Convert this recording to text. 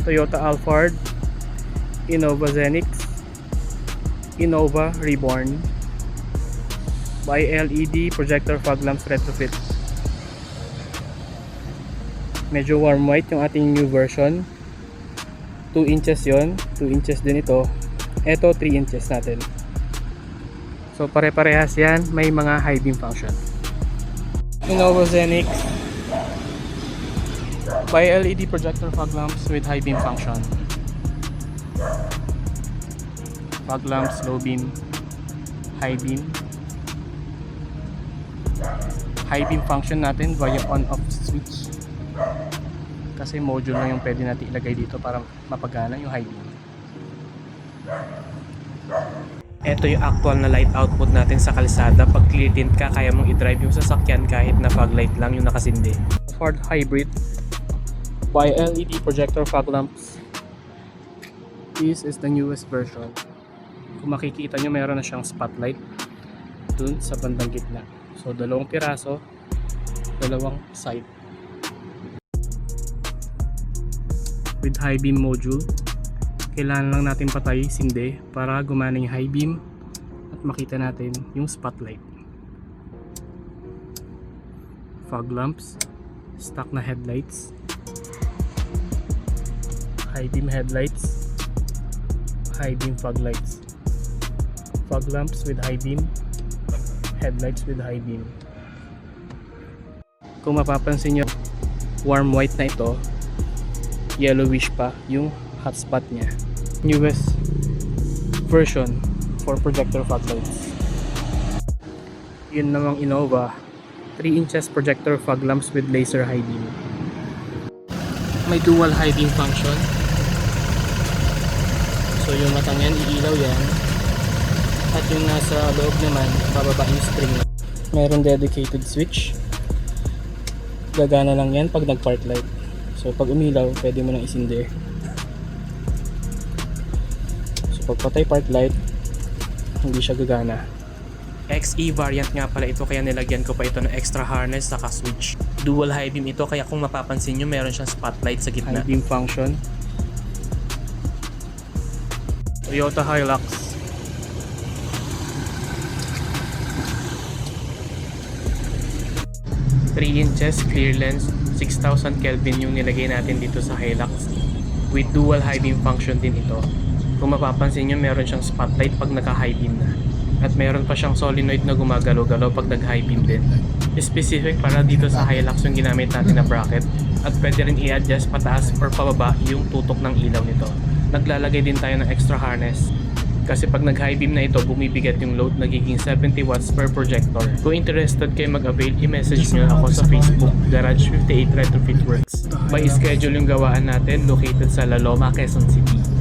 Toyota Alphard, Innova Zenix, Innova Reborn by LED projector fog lamps retrofit. Medyo warm white yung ating new version. 2 inches yon, 2 inches din ito. Ito 3 inches natin. So pare-parehas yan, may mga high beam function. Innova Zenix by LED projector fog lamps with high beam function. Fog lamps, low beam, high beam. High beam function natin via on off switch. Kasi module lang yung pwede natin ilagay dito para mapagana yung high beam. Ito yung actual na light output natin sa kalsada. Pag clear tint ka, kaya mong i-drive yung sasakyan kahit na fog light lang yung nakasindi. Ford Hybrid by LED projector fog lamps. This is the newest version. Kung makikita nyo, mayroon na siyang spotlight dun sa bandang gitna. So dalawang piraso, dalawang side. With high beam module, kailangan lang natin patay sindi para gumana yung high beam at makita natin yung spotlight. Fog lamps, stock na headlights, high beam headlights, high beam fog lights, fog lamps with high beam, headlights with high beam. Kung mapapansin nyo, warm white na ito, yellowish pa yung hotspot niya. Newest version for projector fog lights. Yun namang Innova, 3 inches projector fog lamps with laser high beam. May dual high beam function. So yung matang yan, iilaw yan. At yung nasa loob naman, bababa yung string. Meron dedicated switch. Gagana lang yan pag nag-park light. So pag umilaw, pwede mo nang isindi. So pag patay park light, hindi siya gagana. XE variant nga pala ito, kaya nilagyan ko pa ito ng extra harness saka switch. Dual high beam ito, kaya kung mapapansin nyo, meron siyang spotlight sa gitna. High beam function. Toyota Hilux. Inches clear lens, 6000 Kelvin yung nilagay natin dito sa Hilux. With dual high beam function din ito. Kung mapapansin nyo, meron siyang spotlight pag naka high beam na. At meron pa siyang solenoid na gumagalaw-galaw pag nag high beam din. Specific para dito sa Hilux yung ginamit natin na bracket. At pwede rin i-adjust pataas or pababa yung tutok ng ilaw nito. Naglalagay din tayo ng extra harness. Kasi pag nag-high beam na ito, bumibigat yung load, nagiging 70 watts per projector. Kung interested kayo mag-avail, i-message nyo ako sa Facebook, Garage 58 Retrofit Works. By schedule yung gawaan natin, located sa La Loma, Quezon City.